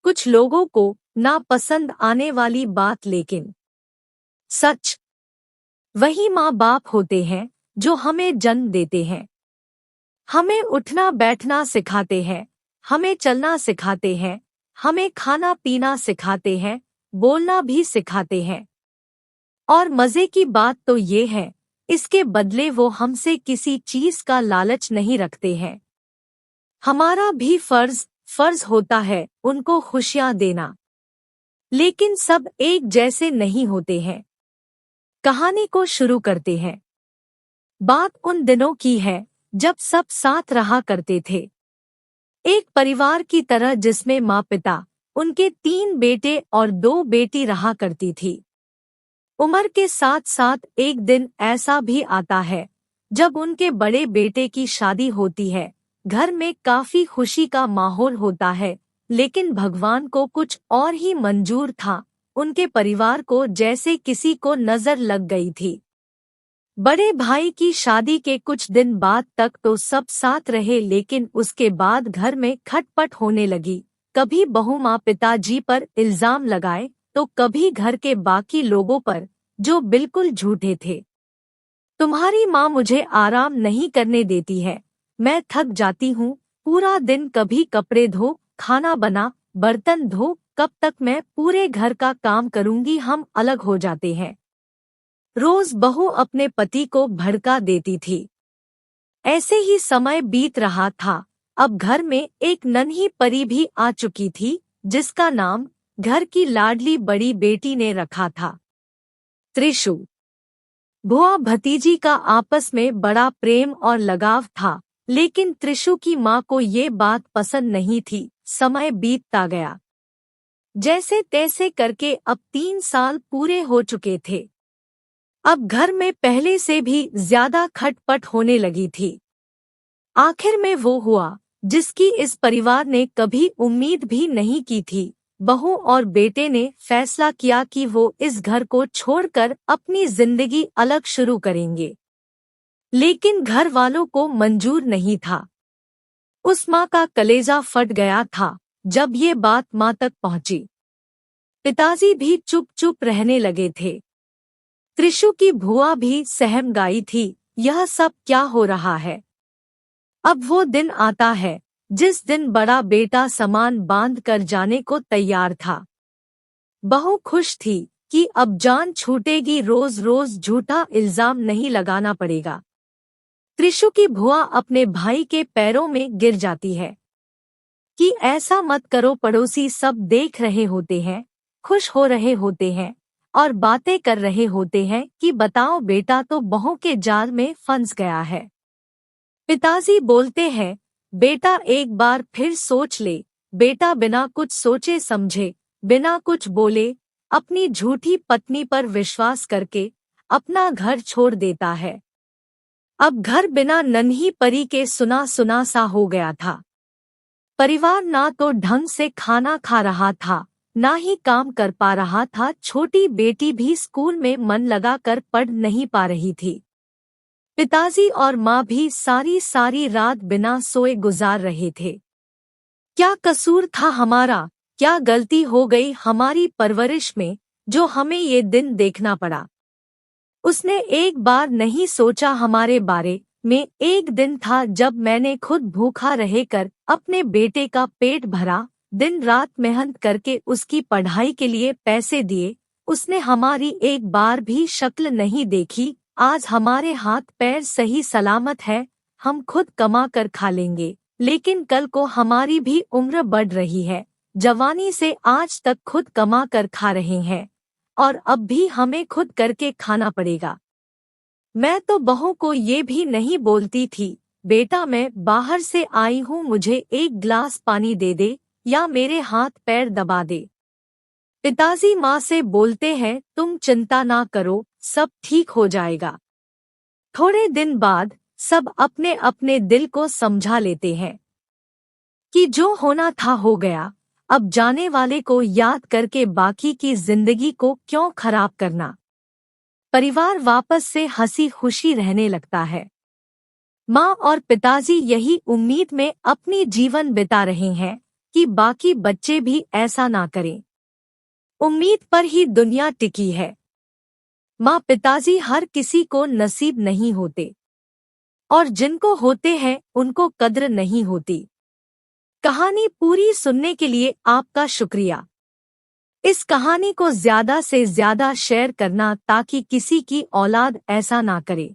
कुछ लोगों को नापसंद आने वाली बात, लेकिन सच वही माँ बाप होते हैं जो हमें जन्म देते हैं, हमें उठना बैठना सिखाते हैं, हमें चलना सिखाते हैं, हमें खाना पीना सिखाते हैं, बोलना भी सिखाते हैं। और मजे की बात तो ये है, इसके बदले वो हमसे किसी चीज का लालच नहीं रखते हैं। हमारा भी फर्ज होता है उनको खुशियां देना, लेकिन सब एक जैसे नहीं होते हैं। कहानी को शुरू करते हैं। बात उन दिनों की है जब सब साथ रहा करते थे, एक परिवार की तरह जिसमें माँ पिता, उनके 3 बेटे और 2 बेटी रहा करती थी। उम्र के साथ साथ एक दिन ऐसा भी आता है जब उनके बड़े बेटे की शादी होती है। घर में काफी खुशी का माहौल होता है, लेकिन भगवान को कुछ और ही मंजूर था। उनके परिवार को जैसे किसी को नजर लग गई थी। बड़े भाई की शादी के कुछ दिन बाद तक तो सब साथ रहे, लेकिन उसके बाद घर में खटपट होने लगी। कभी बहू माँ पिताजी पर इल्जाम लगाए तो कभी घर के बाकी लोगों पर, जो बिल्कुल झूठे थे। तुम्हारी माँ मुझे आराम नहीं करने देती है, मैं थक जाती हूँ पूरा दिन, कभी कपड़े धो, खाना बना, बर्तन धो, कब तक मैं पूरे घर का काम करूँगी, हम अलग हो जाते हैं। रोज बहू अपने पति को भड़का देती थी। ऐसे ही समय बीत रहा था। अब घर में एक नन्ही परी भी आ चुकी थी, जिसका नाम घर की लाडली बड़ी बेटी ने रखा था, त्रिशु। भुआ भतीजी का आपस में बड़ा प्रेम और लगाव था, लेकिन त्रिशु की माँ को ये बात पसंद नहीं थी। समय बीतता गया, जैसे तैसे करके अब 3 साल पूरे हो चुके थे। अब घर में पहले से भी ज्यादा खटपट होने लगी थी। आखिर में वो हुआ जिसकी इस परिवार ने कभी उम्मीद भी नहीं की थी। बहू और बेटे ने फैसला किया कि वो इस घर को छोड़कर अपनी जिंदगी अलग शुरू करेंगे, लेकिन घर वालों को मंजूर नहीं था। उस माँ का कलेजा फट गया था जब ये बात माँ तक पहुंची। पिताजी भी चुप चुप रहने लगे थे। त्रिशु की भुआ भी सहम गई थी, यह सब क्या हो रहा है। अब वो दिन आता है जिस दिन बड़ा बेटा सामान बांध कर जाने को तैयार था। बहू खुश थी कि अब जान छूटेगी, रोज रोज झूठा इल्जाम नहीं लगाना पड़ेगा। त्रिशु की भुआ अपने भाई के पैरों में गिर जाती है कि ऐसा मत करो, पड़ोसी सब देख रहे होते हैं, खुश हो रहे होते हैं और बातें कर रहे होते हैं कि बताओ बेटा तो बहू के जाल में फंस गया है। पिताजी बोलते हैं, बेटा एक बार फिर सोच ले। बेटा बिना कुछ सोचे समझे, बिना कुछ बोले, अपनी झूठी पत्नी पर विश्वास करके अपना घर छोड़ देता है। अब घर बिना नन्ही परी के सुना सुना सा हो गया था। परिवार ना तो ढंग से खाना खा रहा था, ना ही काम कर पा रहा था। छोटी बेटी भी स्कूल में मन लगा कर पढ़ नहीं पा रही थी। पिताजी और माँ भी सारी सारी रात बिना सोए गुजार रहे थे। क्या कसूर था हमारा, क्या गलती हो गई हमारी परवरिश में, जो हमें ये दिन देखना पड़ा। उसने एक बार नहीं सोचा हमारे बारे में। एक दिन था जब मैंने खुद भूखा रहकर अपने बेटे का पेट भरा, दिन रात मेहनत करके उसकी पढ़ाई के लिए पैसे दिए। उसने हमारी एक बार भी शक्ल नहीं देखी। आज हमारे हाथ पैर सही सलामत है, हम खुद कमा कर खा लेंगे, लेकिन कल को हमारी भी उम्र बढ़ रही है। जवानी से आज तक खुद कमा कर खा रहे हैं और अब भी हमें खुद करके खाना पड़ेगा। मैं तो बहू को ये भी नहीं बोलती थी, बेटा मैं बाहर से आई हूँ, मुझे एक गिलास पानी दे दे या मेरे हाथ पैर दबा दे। पिताजी माँ से बोलते हैं, तुम चिंता ना करो, सब ठीक हो जाएगा। थोड़े दिन बाद सब अपने अपने दिल को समझा लेते हैं कि जो होना था हो गया, अब जाने वाले को याद करके बाकी की जिंदगी को क्यों खराब करना। परिवार वापस से हंसी खुशी रहने लगता है। माँ और पिताजी यही उम्मीद में अपनी जीवन बिता रहे हैं कि बाकी बच्चे भी ऐसा ना करें। उम्मीद पर ही दुनिया टिकी है। माँ पिताजी हर किसी को नसीब नहीं होते, और जिनको होते हैं उनको कद्र नहीं होती। कहानी पूरी सुनने के लिए आपका शुक्रिया। इस कहानी को ज्यादा से ज्यादा शेयर करना ताकि किसी की औलाद ऐसा ना करे।